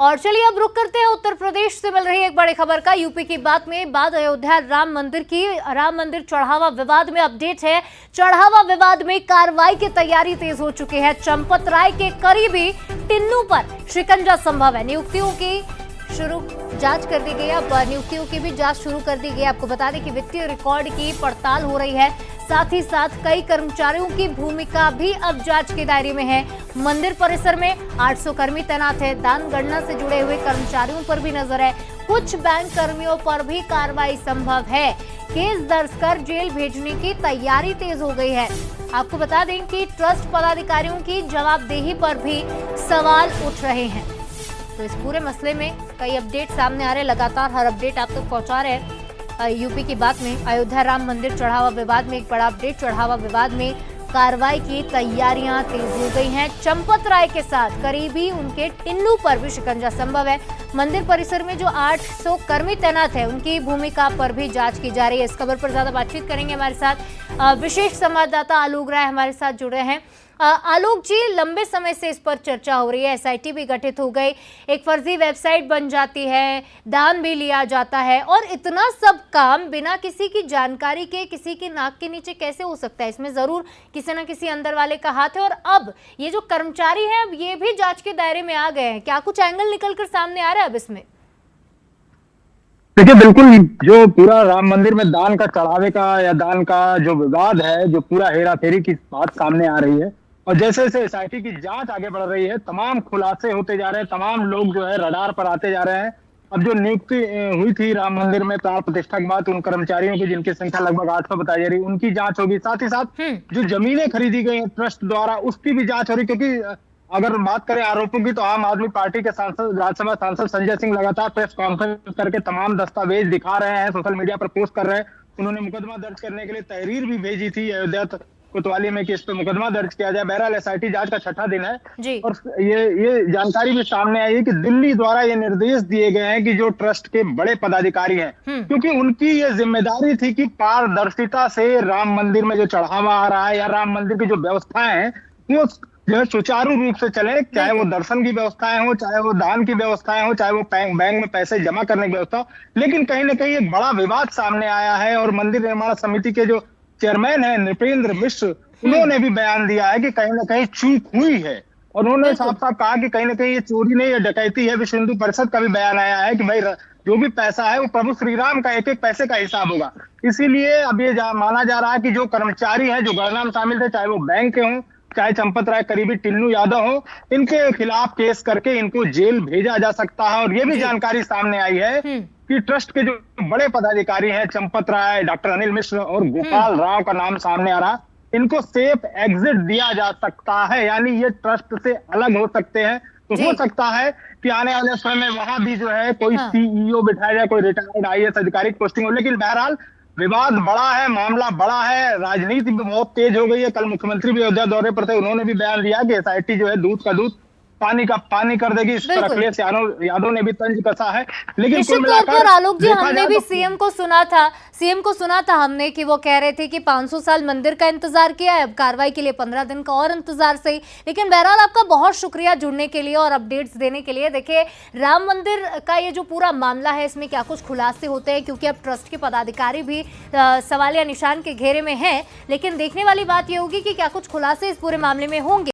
और चलिए अब रुक करते हैं उत्तर प्रदेश से मिल रही एक बड़ी खबर का। यूपी की बात में बाद अयोध्या राम मंदिर चढ़ावा विवाद में अपडेट है। चढ़ावा विवाद में कार्रवाई की तैयारी तेज हो चुकी है। चंपत राय के करीबी टिन्नू पर शिकंजा संभव है। नियुक्तियों की जांच कर दी गई। अब नियुक्तियों की भी जांच शुरू कर दी गई। आपको बता दें कि वित्तीय रिकॉर्ड की पड़ताल हो रही है। साथ ही साथ कई कर्मचारियों की भूमिका भी अब जांच के दायरे में है। मंदिर परिसर में 800 कर्मी तैनात है। दान गणना से जुड़े हुए कर्मचारियों पर भी नजर है। कुछ बैंक कर्मियों पर भी कार्रवाई संभव है। केस दर्ज कर जेल भेजने की तैयारी तेज हो गई है। आपको बता दें कि ट्रस्ट पदाधिकारियों की जवाबदेही पर भी सवाल उठ रहे हैं। तो इस पूरे मसले में कई अपडेट सामने आ रहे हैं। लगातार हर अपडेट आप तक पहुंचा रहे हैं। यूपी की बात में अयोध्या राम मंदिर चढ़ावा विवाद में एक बड़ा अपडेट। चढ़ावा विवाद में कार्रवाई की तैयारियां तेज हो गई हैं। चंपत राय के साथ करीबी उनके टिन्नू पर भी शिकंजा संभव है। मंदिर परिसर में जो 800 कर्मी तैनात है उनकी भूमिका पर भी जांच की जा रही है। इस खबर पर ज्यादा बातचीत करेंगे। हमारे साथ विशेष संवाददाता आलोक राय हमारे साथ जुड़े हैं। आलोक जी, लंबे समय से इस पर चर्चा हो रही है। एसआईटी भी गठित हो गई, एक फर्जी वेबसाइट बन जाती है, दान भी लिया जाता है और इतना सब काम बिना किसी की जानकारी के किसी की नाक के नीचे कैसे हो सकता है? इसमें जरूर किसी न किसी अंदर वाले का हाथ है। और अब ये जो कर्मचारी हैं अब ये भी जांच के दायरे में आ गए हैं। क्या कुछ एंगल निकलकर सामने आ रहा है अब इसमें? देखिए, बिल्कुल जो पूरा राम मंदिर में दान का चढ़ावे का या दान का जो विवाद है, जो पूरा हेरा फेरी की बात सामने आ रही है और जैसे जैसे एसआईटी की जांच आगे बढ़ रही है, तमाम खुलासे होते जा रहे हैं, तमाम लोग जो है रडार पर आते जा रहे हैं। अब जो नियुक्ति हुई थी राम मंदिर में प्राण प्रतिष्ठा के बाद उन कर्मचारियों की, जिनकी संख्या लगभग 800 बताई जा रही है, उनकी जांच होगी। साथ ही साथ जो जमीनें खरीदी गई हैं ट्रस्ट द्वारा, उसकी भी जांच हो रही, क्योंकि अगर बात करें आरोपों की तो आम आदमी पार्टी के सांसद, राज्यसभा सांसद संजय सिंह लगातार प्रेस कॉन्फ्रेंस करके तमाम दस्तावेज दिखा रहे हैं, सोशल मीडिया पर पोस्ट कर रहे हैं। उन्होंने मुकदमा दर्ज करने के लिए तहरीर भी भेजी थी अयोध्या कोतवाली में कि इस पर मुकदमा दर्ज किया जाए। बहरहाल एसआईटी जांच का छठा दिन है जी। और ये जानकारी भी सामने आई है कि दिल्ली द्वारा ये निर्देश दिए गए हैं कि जो ट्रस्ट के बड़े पदाधिकारी हैं, क्योंकि उनकी ये जिम्मेदारी थी कि पारदर्शिता से राम मंदिर में जो चढ़ावा आ रहा है या राम मंदिर की जो व्यवस्थाएं हैं वो जो है सुचारू रूप से चले, चाहे वो दर्शन की व्यवस्थाएं हो, चाहे वो दान की व्यवस्थाएं हो, चाहे वो बैंक में पैसे जमा करने की व्यवस्था हो। लेकिन कहीं ना कहीं एक बड़ा विवाद सामने आया है और मंदिर निर्माण समिति के जो चेयरमैन है नृपेंद्र मिश्र, उन्होंने भी बयान दिया है कि कहीं ना कहीं चूक हुई है और उन्होंने साफ साफ कहा कि कहीं ना कहीं ये चोरी नहीं, ये डकैती है। विश्व हिंदू परिषद का भी बयान आया है कि भाई जो भी पैसा है वो प्रभु श्री राम का एक एक पैसे का हिसाब होगा। इसीलिए अब ये माना जा रहा है कि जो कर्मचारी है जो गणना में शामिल थे, चाहे वो बैंक के हों, चाहे चंपत राय करीबी टिन्नू यादव हो, इनके खिलाफ केस करके इनको जेल भेजा जा सकता है। और ये भी जानकारी सामने आई है कि ट्रस्ट के जो बड़े पदाधिकारी हैं, चंपत राय, डॉक्टर अनिल मिश्र और गोपाल राव का नाम सामने आ रहा, इनको सेफ एग्जिट दिया जा सकता है, यानी ये ट्रस्ट से अलग हो सकते हैं। तो हो सकता है कि आने वाले समय में वहां भी जो है कोई सीईओ बिठाया जाए, कोई रिटायर्ड आईएएस अधिकारी पोस्टिंग हो। लेकिन बहरहाल विवाद बड़ा है, मामला बड़ा है, राजनीति भी बहुत तेज हो गई है। कल मुख्यमंत्री भी अयोध्या दौरे पर थे, उन्होंने भी बयान दिया कि एसआईटी जो है दूध का दूध पानी का पानी कर देगी। इस पर अखिलेश यादव ने भी तंज कसा है। लेकिन निश्चित तौर पर आलोक जी, हमने भी सीएम को सुना था हमने कि वो कह रहे थे कि 500 साल मंदिर का इंतजार किया है, अब कार्रवाई के लिए 15 दिन का और इंतजार सही। लेकिन बहरहाल आपका बहुत शुक्रिया जुड़ने के लिए और अपडेट्स देने के लिए। देखिए, राम मंदिर का ये जो पूरा मामला है इसमें क्या कुछ खुलासे होते हैं, क्योंकि अब ट्रस्ट के पदाधिकारी भी सवालिया निशान के घेरे में हैं। लेकिन देखने वाली बात ये होगी कि क्या कुछ खुलासे इस पूरे मामले में होंगे।